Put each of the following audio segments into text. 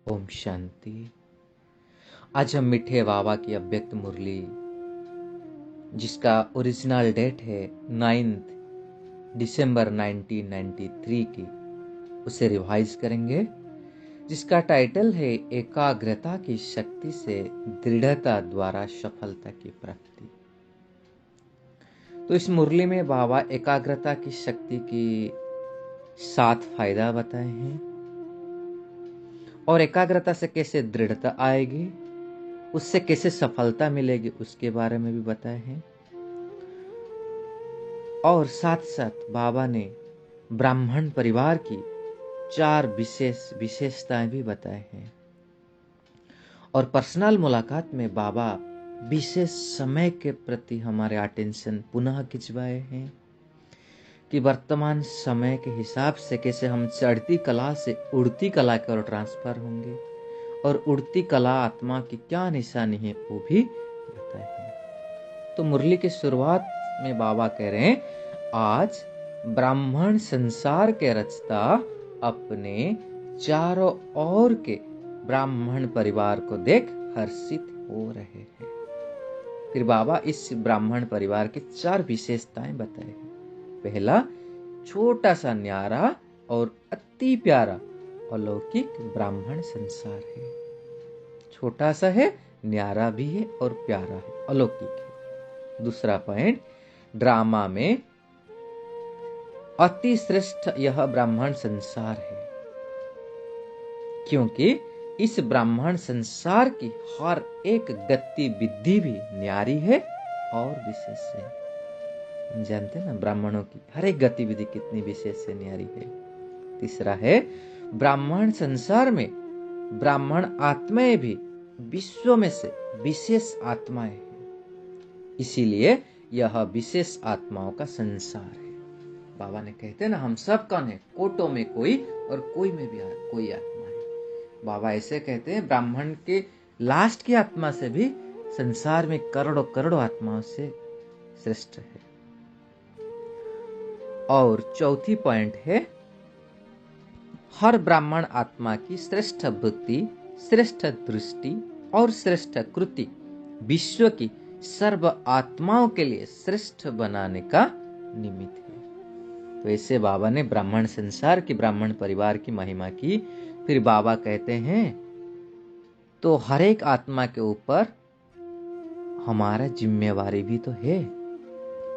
ओम शांति। आज हम मीठे बाबा की अव्यक्त मुरली, जिसका ओरिजिनल डेट है 9 दिसंबर 1993 की, उसे रिवाइज करेंगे, जिसका टाइटल है एकाग्रता की शक्ति से दृढ़ता द्वारा सफलता की प्राप्ति। तो इस मुरली में बाबा एकाग्रता की शक्ति की 7 फायदा बताए हैं और एकाग्रता से कैसे दृढ़ता आएगी, उससे कैसे सफलता मिलेगी, उसके बारे में भी बताए हैं। और साथ साथ बाबा ने ब्राह्मण परिवार की 4 विशेषताएं भी बताए हैं। और पर्सनल मुलाकात में बाबा विशेष समय के प्रति हमारे अटेंशन पुनः खिंचवाए हैं कि वर्तमान समय के हिसाब से कैसे हम चढ़ती कला से उड़ती कला की ओर ट्रांसफर होंगे, और उड़ती कला आत्मा की क्या निशानी है वो भी बताए हैं। तो मुरली की शुरुआत में बाबा कह रहे हैं, आज ब्राह्मण संसार के रचता अपने चारों ओर के ब्राह्मण परिवार को देख हर्षित हो रहे हैं। फिर बाबा इस ब्राह्मण परिवार की 4 विशेषताएं बताए हैं। पहला, छोटा सा न्यारा और अति प्यारा अलौकिक ब्राह्मण संसार है। छोटा सा है, न्यारा भी है और प्यारा है, अलौकिक है। दूसरा पॉइंट, ड्रामा में अति श्रेष्ठ यह ब्राह्मण संसार है, क्योंकि इस ब्राह्मण संसार की हर एक गतिविधि भी न्यारी है और विशेष है। हम जानते हैं ना, ब्राह्मणों की हर एक गतिविधि कितनी विशेष है, न्यारी है। तीसरा है, ब्राह्मण संसार में ब्राह्मण आत्माएं भी विश्व में से विशेष आत्माएं हैं, इसीलिए यह विशेष आत्माओं का संसार है। बाबा ने कहते हैं ना, हम सब कौन है, कोटों में कोई और कोई में भी कोई आत्मा है। बाबा ऐसे कहते हैं, ब्राह्मण के लास्ट की आत्मा से भी संसार में करोड़ों करोड़ों आत्माओं से श्रेष्ठ है। और चौथी पॉइंट है, हर ब्राह्मण आत्मा की श्रेष्ठ बुद्धि, श्रेष्ठ दृष्टि और श्रेष्ठ कृति विश्व की सर्व आत्माओं के लिए श्रेष्ठ बनाने का निमित्त है। तो ऐसे बाबा ने ब्राह्मण संसार की, ब्राह्मण परिवार की महिमा की। फिर बाबा कहते हैं, तो हर एक आत्मा के ऊपर हमारा जिम्मेवारी भी तो है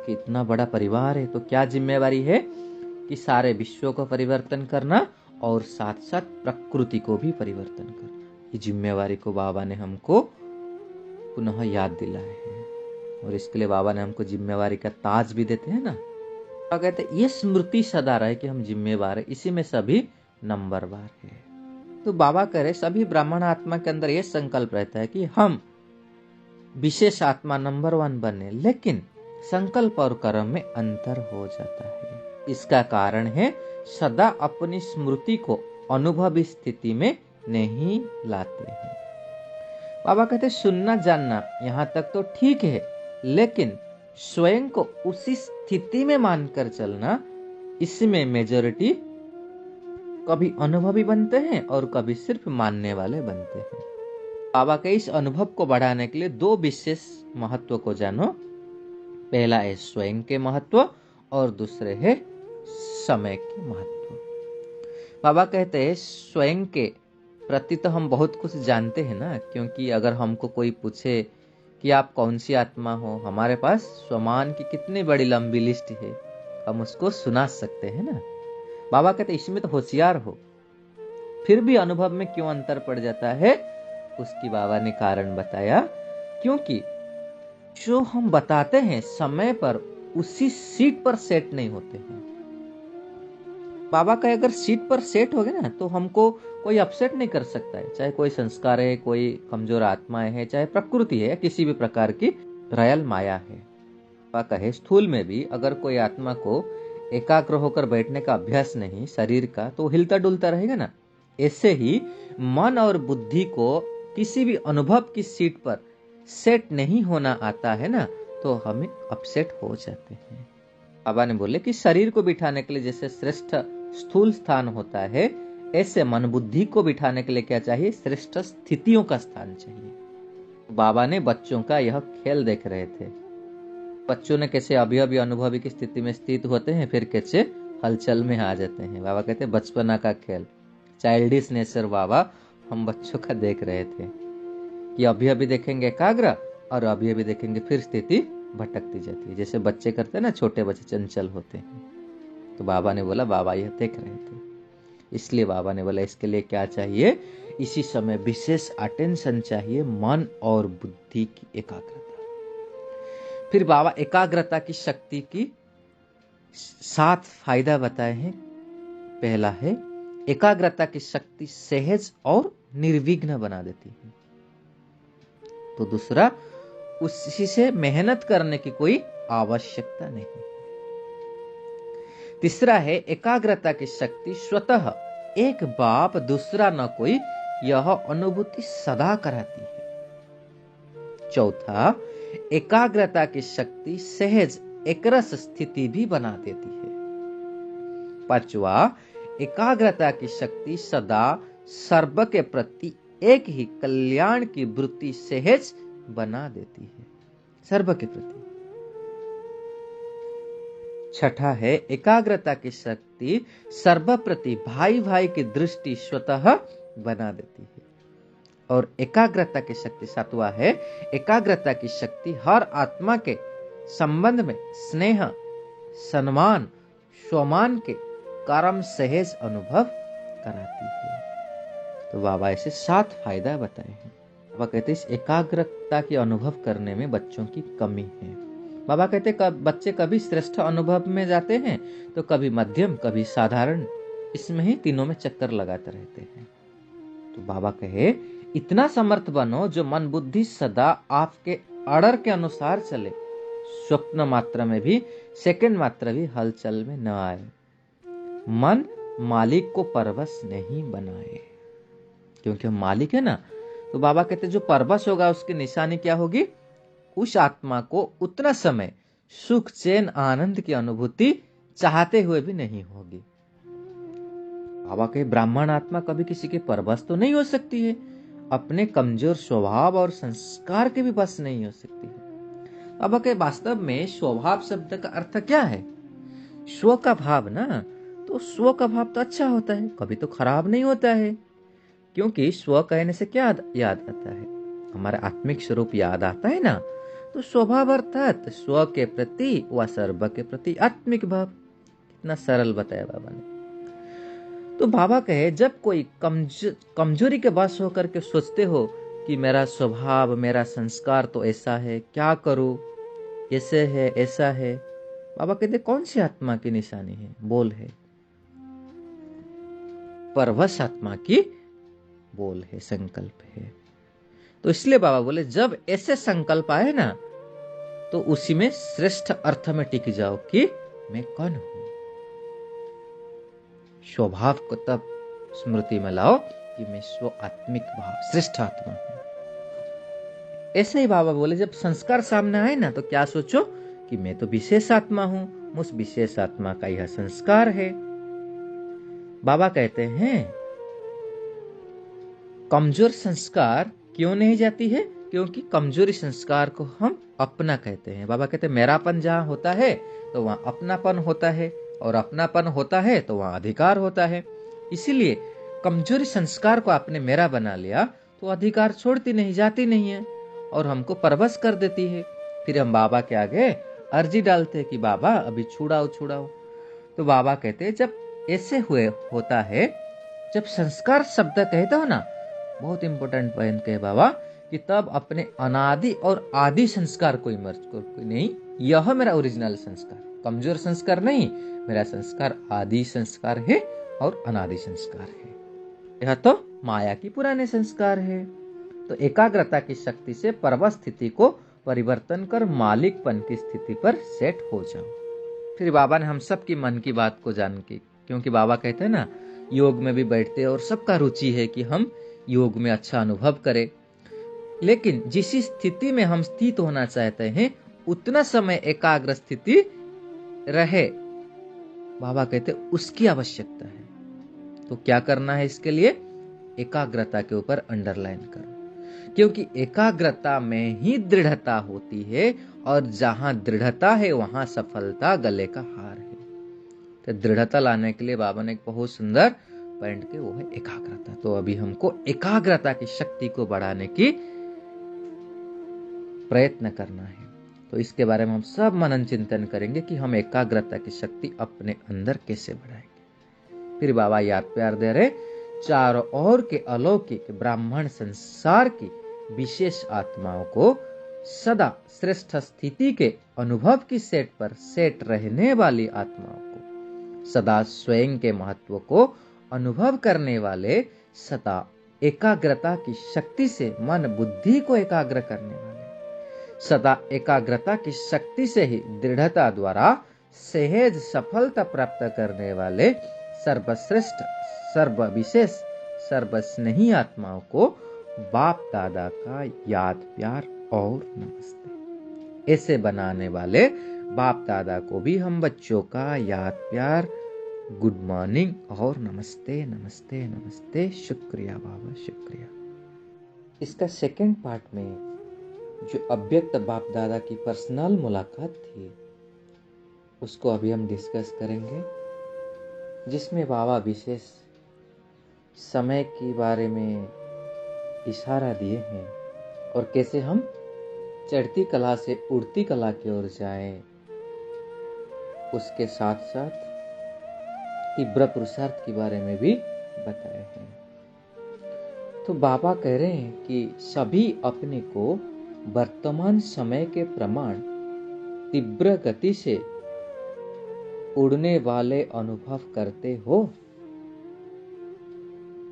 कि इतना बड़ा परिवार है, तो क्या जिम्मेवारी है कि सारे विश्व को परिवर्तन करना और साथ साथ प्रकृति को भी परिवर्तन करना। ये जिम्मेवारी को बाबा ने हमको पुनः याद दिलाया है, और इसके लिए बाबा ने हमको जिम्मेवारी का ताज भी देते हैं ना। कहते ये स्मृति सदा रहे कि हम जिम्मेवार है, इसी में सभी नंबरवार है। तो बाबा कह रहे, सभी ब्राह्मण आत्मा के अंदर यह संकल्प रहता है कि हम विशेष आत्मा नंबर 1 बने, लेकिन संकल्प और कर्म में अंतर हो जाता है। इसका कारण है, सदा अपनी स्मृति को अनुभवी स्थिति में नहीं लाते हैं। बाबा कहते, सुनना जानना यहाँ तक तो ठीक है, लेकिन स्वयं को उसी स्थिति में मानकर चलना, इसमें मेजॉरिटी कभी अनुभवी बनते हैं और कभी सिर्फ मानने वाले बनते हैं। बाबा के इस अनुभव को बढ़ाने के लिए 2 विशेष महत्व को जानो। पहला है स्वयं के महत्व और दूसरे है समय के महत्व। बाबा कहते हैं, स्वयं के प्रति तो हम बहुत कुछ जानते हैं ना, क्योंकि अगर हमको कोई पूछे कि आप कौन सी आत्मा हो, हमारे पास स्वमान की कितनी बड़ी लंबी लिस्ट है, हम उसको सुना सकते हैं ना। बाबा कहते इसमें तो होशियार हो, फिर भी अनुभव में क्यों अंतर पड़ जाता है, उसकी बाबा ने कारण बताया, क्योंकि जो हम बताते हैं समय पर उसी सीट पर सेट नहीं होते हैं। बाबा का अगर सीट पर सेट हो गए ना, तो हमको कोई अपसेट नहीं कर सकता है, चाहे कोई संस्कार है, कोई कमजोर आत्माएं है, चाहे प्रकृति है, या किसी भी प्रकार की रयल माया है। बाबा कहे, स्थूल में भी अगर कोई आत्मा को एकाग्र होकर बैठने का अभ्यास नहीं शरीर का, तो हिलता डुलता रहेगा ना। ऐसे ही मन और बुद्धि को किसी भी अनुभव की सीट पर सेट नहीं होना आता है ना, तो हमें अपसेट हो जाते हैं। बाबा ने बोले कि शरीर को बिठाने के लिए जैसे श्रेष्ठ स्थूल स्थान होता है, ऐसे मन बुद्धि को बिठाने के लिए क्या चाहिए? श्रेष्ठ स्थितियों का स्थान चाहिए। बाबा ने बच्चों का यह खेल देख रहे थे। बच्चों ने कैसे अभी अभी अनुभवी की स्थिति में स्थित होते हैं, फिर कैसे हलचल में आ जाते हैं। बाबा कहते हैं बचपना का खेल, चाइल्डिश नेचर बाबा हम बच्चों का देख रहे थे कि अभी अभी देखेंगे एकाग्र और अभी अभी देखेंगे फिर स्थिति भटकती जाती है। जैसे बच्चे करते हैं ना, छोटे बच्चे चंचल होते हैं। तो बाबा ने बोला, बाबा यह देख रहे थे, इसलिए बाबा ने बोला इसके लिए क्या चाहिए? इसी समय विशेष अटेंशन चाहिए, मन और बुद्धि की एकाग्रता। फिर बाबा एकाग्रता की शक्ति की 7 फायदा बताए हैं। पहला है एकाग्रता की शक्ति सहज और निर्विघ्न बना देती है। तो दूसरा, उसी से मेहनत करने की कोई आवश्यकता नहीं। तीसरा है एकाग्रता की शक्ति स्वतः एक बाप दूसरा न कोई, यह अनुभूति सदा कराती है। चौथा, एकाग्रता की शक्ति सहज एकरस स्थिति भी बना देती है। पांचवा, एकाग्रता की शक्ति सदा सर्व के प्रति एक ही कल्याण की वृत्ति सहज बना देती है, सर्व के प्रति। छठा है एकाग्रता की शक्ति सर्व प्रति भाई भाई की दृष्टि स्वतः बना देती है। और एकाग्रता की शक्ति सातवां है एकाग्रता की शक्ति हर आत्मा के संबंध में स्नेह, सम्मान, स्वमान के कर्म सहज अनुभव कराती है। तो बाबा ऐसे 7 फायदा बताए हैं। बाबा कहते हैं इस एकाग्रता की अनुभव करने में बच्चों की कमी है। बाबा कहते बच्चे कभी श्रेष्ठ अनुभव में जाते हैं तो कभी मध्यम, कभी साधारण, इसमें ही तीनों में चक्कर लगाते रहते हैं। तो बाबा कहे इतना समर्थ बनो जो मन बुद्धि सदा आपके ऑर्डर के अनुसार चले, स्वप्न मात्र में भी, सेकंड मात्र भी हलचल में न आए, मन मालिक को परवश नहीं बनाए। क्योंकि हम मालिक है ना। तो बाबा कहते जो परवश होगा उसकी निशानी क्या होगी? उस आत्मा को उतना समय सुख, चैन, आनंद की अनुभूति चाहते हुए भी नहीं होगी। बाबा कहे ब्राह्मण आत्मा कभी किसी के परवश तो नहीं हो सकती है, अपने कमजोर स्वभाव और संस्कार के भी बस नहीं हो सकती है। बाबा कहे वास्तव में स्वभाव शब्द का अर्थ क्या है? स्व का भाव ना। तो स्व का भाव तो अच्छा होता है, कभी तो खराब नहीं होता है। क्योंकि स्व कहने से क्या याद आता है? हमारा आत्मिक स्वरूप याद आता है ना। तो स्वभाव अर्थात स्व के प्रति व सर्व के प्रति आत्मिक भाव। कितना सरल बताया बाबा ने। तो बाबा कहे जब कोई कमजोरी के बस होकर के सोचते हो कि मेरा स्वभाव, मेरा संस्कार तो ऐसा है, क्या करूं, ऐसे है, ऐसा है। बाबा कहते कौन सी आत्मा की निशानी है? बोल है, परवश आत्मा की बोल है, संकल्प है। तो इसलिए बाबा बोले जब ऐसे संकल्प आए ना तो उसी में श्रेष्ठ अर्थ में टिक जाओ कि मैं कौन हूं। स्वभाव को तब स्मृति में लाओ कि मैं स्व आत्मिक भाव, श्रेष्ठ आत्मा हूं। ऐसे ही बाबा बोले जब संस्कार सामने आए ना तो क्या सोचो कि मैं तो विशेष आत्मा हूं, उस विशेष आत्मा का यह संस्कार है। बाबा कहते हैं कमजोर संस्कार क्यों नहीं जाती है? क्योंकि कमजोरी संस्कार को हम अपना कहते हैं। बाबा कहते हैं मेरापन जहां होता है तो वहां अपनापन होता है, और अपनापन होता है तो वहां अधिकार होता है। इसीलिए कमजोरी संस्कार को आपने मेरा बना लिया तो अधिकार छोड़ती नहीं, जाती नहीं है और हमको परवश कर देती है। फिर हम बाबा के आगे अर्जी डालते हैं कि बाबा अभी छुड़ाओ छुड़ाओ। तो बाबा कहते हैं जब ऐसे हुए होता है, जब संस्कार शब्द कहते हो ना, बहुत इंपॉर्टेंट पॉइंट कहे बाबा कि तब अपने अनादि और आदि संस्कार को इमर्ज कोई नहीं, यह मेरा ओरिजिनल संस्कार, कमजोर संस्कार नहीं, मेरा संस्कार आदि संस्कार है और अनादि संस्कार है। यह तो माया की पुराने संस्कार है। तो एकाग्रता की शक्ति से परवश स्थिति को परिवर्तन कर मालिकपन की स्थिति पर सेट हो जाओ। फिर बाबा ने हम सब की मन की बात को जान के, क्योंकि बाबा कहते हैं ना योग में भी बैठते और सबका रुचि है कि हम योग में अच्छा अनुभव करें, लेकिन जिस स्थिति में हम स्थित होना चाहते हैं उतना समय एकाग्र स्थिति रहे, बाबा कहते उसकी आवश्यकता है। तो क्या करना है इसके लिए? एकाग्रता के ऊपर अंडरलाइन करो, क्योंकि एकाग्रता में ही दृढ़ता होती है, और जहां दृढ़ता है वहां सफलता गले का हार है। तो दृढ़ता लाने के लिए बाबा ने एक बहुत सुंदर पॉइंट के, वो है एकाग्रता। तो अभी हमको एकाग्रता की शक्ति को बढ़ाने की प्रयत्न करना है। तो इसके बारे में हम सब मनन चिंतन करेंगे कि हम एकाग्रता की शक्ति अपने अंदर कैसे बढ़ाएंगे। फिर बाबा याद प्यार दे रहे, चारों ओर के अलौकिक ब्राह्मण संसार की विशेष आत्माओं को सदा श्रेष्ठ स्थिति के अनुभव की सेट पर सेट रहने वाली आत्माओं को, सदा स्वयं के महत्व को अनुभव करने वाले, सदा एकाग्रता की शक्ति से मन बुद्धि को एकाग्र करने वाले, सदा एकाग्रता की शक्ति से ही दृढ़ता द्वारा सहज सफलता प्राप्त करने वाले सर्वश्रेष्ठ, सर्वविशेष, सर्वस्नेही आत्माओं को बाप दादा का याद प्यार और नमस्ते। ऐसे बनाने वाले बाप दादा को भी हम बच्चों का याद प्यार, गुड मॉर्निंग और नमस्ते नमस्ते नमस्ते, शुक्रिया बाबा शुक्रिया। इसका सेकंड पार्ट में जो अव्यक्त बाप दादा की पर्सनल मुलाकात थी, उसको अभी हम डिस्कस करेंगे, जिसमें बाबा विशेष समय के बारे में इशारा दिए हैं और कैसे हम चढ़ती कला से उड़ती कला की ओर जाएं। उसके साथ साथ तीव्र पुरुषार्थ के बारे में भी बताए हैं। तो बाबा कह रहे हैं कि सभी अपने को वर्तमान समय के प्रमाण तीव्र गति से उड़ने वाले अनुभव करते हो।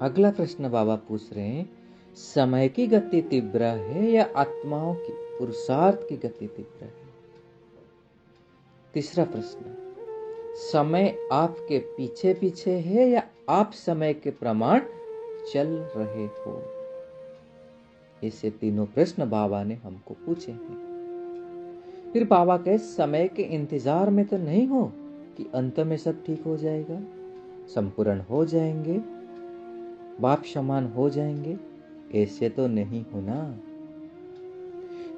अगला प्रश्न बाबा पूछ रहे हैं, समय की गति तीव्र है या आत्माओं की पुरुषार्थ की गति तीव्र है? तीसरा प्रश्न, समय आपके पीछे पीछे है या आप समय के प्रमाण चल रहे हो? ऐसे तीनों प्रश्न बाबा ने हमको पूछे हैं। फिर बाबा कहे, समय के इंतजार में तो नहीं हो कि अंत में सब ठीक हो जाएगा, संपूर्ण हो जाएंगे, बाप समान हो जाएंगे, ऐसे तो नहीं होना।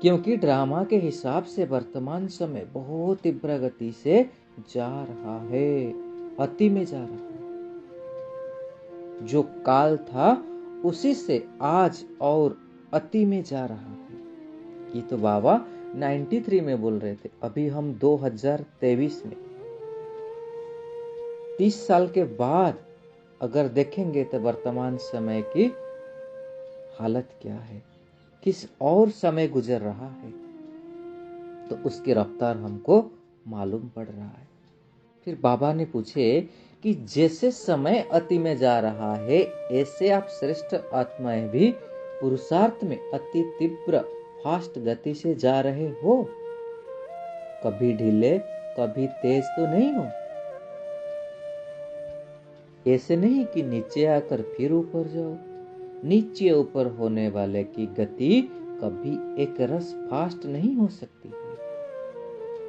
क्योंकि ड्रामा के हिसाब से वर्तमान समय बहुत तीव्र गति से जा रहा है, अति में जा रहा है। जो काल था उसी से आज और अति में जा रहा है। ये तो बाबा 93 में बोल रहे थे, अभी हम 2023 में 30 साल के बाद अगर देखेंगे तो वर्तमान समय की हालत क्या है, किस और समय गुजर रहा है, तो उसकी रफ्तार हमको मालूम पड़ रहा है। फिर बाबा ने पूछे कि जैसे समय अति में जा रहा है, ऐसे आप श्रेष्ठ आत्माएं भी पुरुषार्थ में अति तीव्र फास्ट गति से जा रहे हो, कभी ढीले कभी तेज तो नहीं हो। ऐसे नहीं कि नीचे आकर फिर ऊपर जाओ। नीचे ऊपर होने वाले की गति कभी एक रस फास्ट नहीं हो सकती है।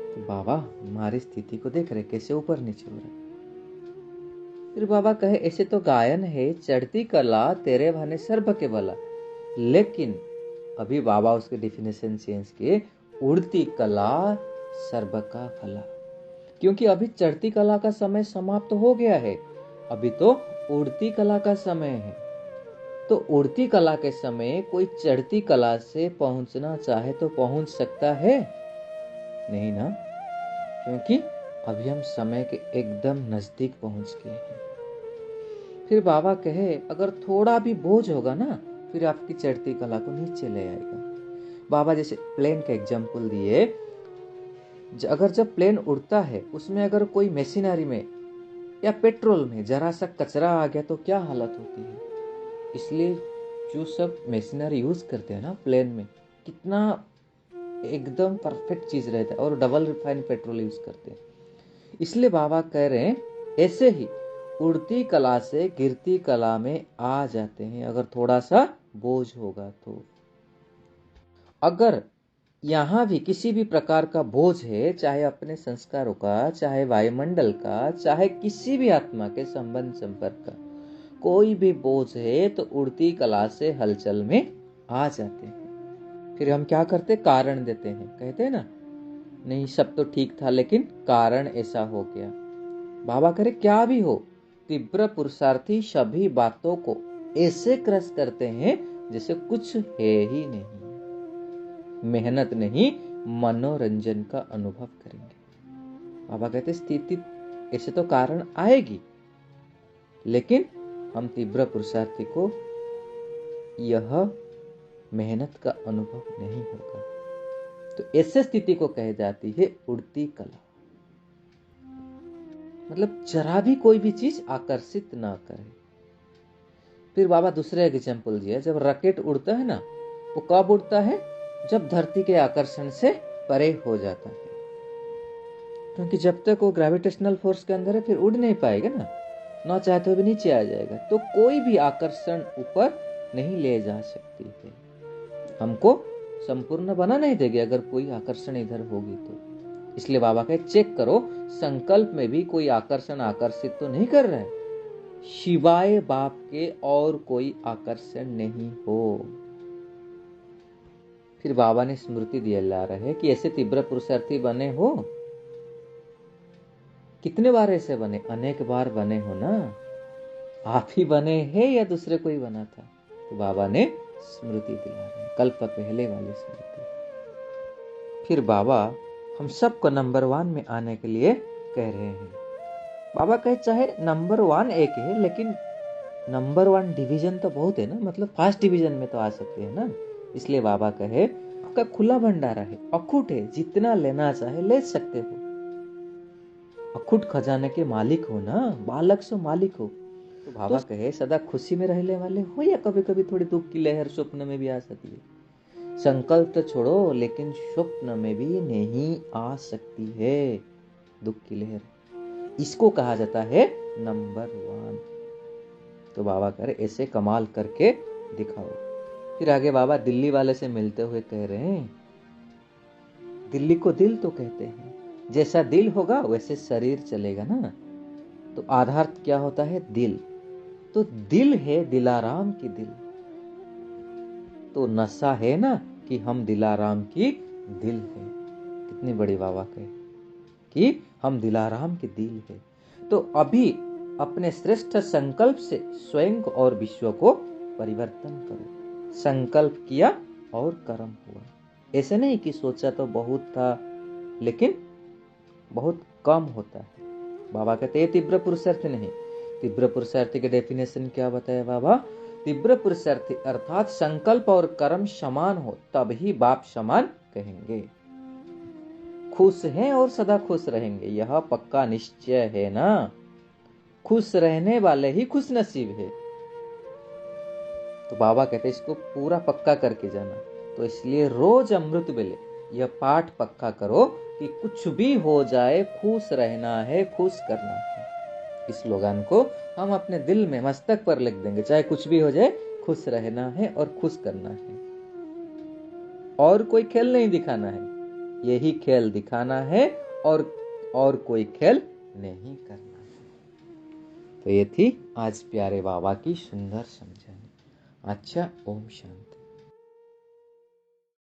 तो बाबा हमारी स्थिति को देख रहे कैसे ऊपर नीचे हो रहा है। फिर बाबा कहे, ऐसे तो गायन है, चढ़ती कला तेरे भाने सर्व के भला। लेकिन अभी बाबा उसके डेफिनेशन चेंज किए, उड़ती कला सर्व का भला। क्योंकि अभी चढ़ती कला का समय समाप्त हो गया है, अभी तो उड़ती कला का समय है। तो उड़ती कला के समय कोई चढ़ती कला से पहुंचना चाहे तो पहुंच सकता है? नहीं ना, क्योंकि अभी हम समय के एकदम नजदीक पहुंच गए हैं। फिर बाबा कहे, अगर थोड़ा भी बोझ होगा ना, फिर आपकी चढ़ती कला को नीचे ले आएगा। बाबा जैसे प्लेन का एग्जाम्पल दिए, अगर जब प्लेन उड़ता है उसमें अगर कोई मशीनरी में या पेट्रोल में जरा सा कचरा आ गया तो क्या हालत होती है। इसलिए जो सब मशीनरी यूज करते हैं ना प्लेन में, कितना एकदम परफेक्ट चीज रहता है, और डबल रिफाइंड पेट्रोल यूज करते हैं। इसलिए बाबा कह रहे हैं, ऐसे ही उड़ती कला से गिरती कला में आ जाते हैं अगर थोड़ा सा बोझ होगा तो। अगर यहाँ भी किसी भी प्रकार का बोझ है, चाहे अपने संस्कारों का, चाहे वायुमंडल का, चाहे किसी भी आत्मा के संबंध संपर्क का, कोई भी बोझ है तो उड़ती कला से हलचल में आ जाते हैं। फिर हम क्या करते, कारण देते हैं, कहते हैं ना, नहीं सब तो ठीक था लेकिन कारण ऐसा हो गया। बाबा करे क्या भी हो, तीव्र पुरुषार्थी सभी बातों को ऐसे क्रश करते हैं जैसे कुछ है ही नहीं, मेहनत नहीं मनोरंजन का अनुभव करेंगे। बाबा कहते स्थिति ऐसे तो कारण आएगी, लेकिन हम तीव्र पुरुषार्थी को यह मेहनत का अनुभव नहीं होगा। तो ऐसे स्थिति को कही जाती है उड़ती कला। मतलब जरा भी कोई भी चीज आकर्षित ना करे। फिर बाबा दूसरे एग्जाम्पल दिया, जब रॉकेट उड़ता है ना, वो कब उड़ता है, जब धरती के आकर्षण से परे हो जाता है। क्योंकि जब तक वो ग्रेविटेशनल फोर्स के अंदर है फिर उड़ नहीं पाएगा ना चाहते हुए भी नीचे आ जाएगा। तो कोई भी आकर्षण ऊपर नहीं ले जा सकती है, हमको संपूर्ण बना नहीं देगी अगर कोई आकर्षण इधर होगी तो। इसलिए बाबा कहे चेक करो, संकल्प में भी कोई आकर्षण आकर्षित तो नहीं कर रहा है, शिवाय बाप के और कोई आकर्षण नहीं हो। फिर बाबा ने स्मृति दिया ला रहे कि ऐसे तीव्र पुरुषार्थी बने हो, कितने बार ऐसे बने, अनेक बार बने हो ना, आप ही बने हैं या दूसरे कोई बना था। तो बाबा ने स्मृति दिला रहे, कल्प पहले वाली स्मृति। फिर बाबा हम सबको नंबर 1 में आने के लिए कह रहे हैं। बाबा कहे चाहे नंबर 1 एक है, लेकिन नंबर 1 डिवीजन तो बहुत है ना, मतलब फर्स्ट डिवीजन में तो आ सकते हैं ना। इसलिए बाबा कहे आपका खुला भंडारा है, अखुट है, जितना लेना चाहे ले सकते हो। अखुट खजाने के मालिक हो ना, बालक सो मालिक हो। तो बाबा कहे सदा खुशी में रहने वाले हो या कभी कभी थोड़ी दुख की लहर स्वप्न में भी आ सकती है। संकल्प तो छोड़ो, लेकिन स्वप्न में भी नहीं आ सकती है दुख की लहर, इसको कहा जाता है नंबर 1। तो बाबा करे ऐसे कमाल करके दिखाओ। फिर आगे बाबा दिल्ली वाले से मिलते हुए कह रहे हैं, दिल्ली को दिल तो कहते हैं, जैसा दिल होगा वैसे शरीर चलेगा ना। तो आधार क्या होता है, दिल। तो दिल है दिलाराम की दिल, तो नशा है ना कि हम दिलाराम की दिल है। कितनी बड़ी बाबा कहे कि हम दिलाराम की दिल है। तो अभी अपने श्रेष्ठ संकल्प से स्वयं और विश्व को परिवर्तन करो। संकल्प किया और कर्म हुआ। ऐसे नहीं कि सोचा तो बहुत था लेकिन बहुत कम होता है। बाबा कहते हैं तीव्र पुरुषार्थी नहीं। तीव्र पुरुषार्थी के डेफिनेशन क्या बताया बाबा, तीव्र पुरुषार्थी अर्थात संकल्प और कर्म समान हो तब ही बाप समान कहेंगे। खुश हैं और सदा खुश रहेंगे, यह पक्का निश्चय है ना। खुश रहने वाले ही खुश नसीब है। तो बाबा कहते हैं इसको पूरा पक्का करके जाना। तो इसलिए रोज अमृत बेले यह पाठ पक्का करो कि कुछ भी हो जाए खुश रहना है, खुश करना है। इस स्लोगन को हम अपने दिल में मस्तक पर लिख देंगे, चाहे कुछ भी हो जाए खुश रहना है और खुश करना है। और कोई खेल नहीं दिखाना है, यही खेल दिखाना है और कोई खेल नहीं करना है। तो ये थी आज प्यारे बाबा की सुंदर समझानी। अच्छा, ओम शांति।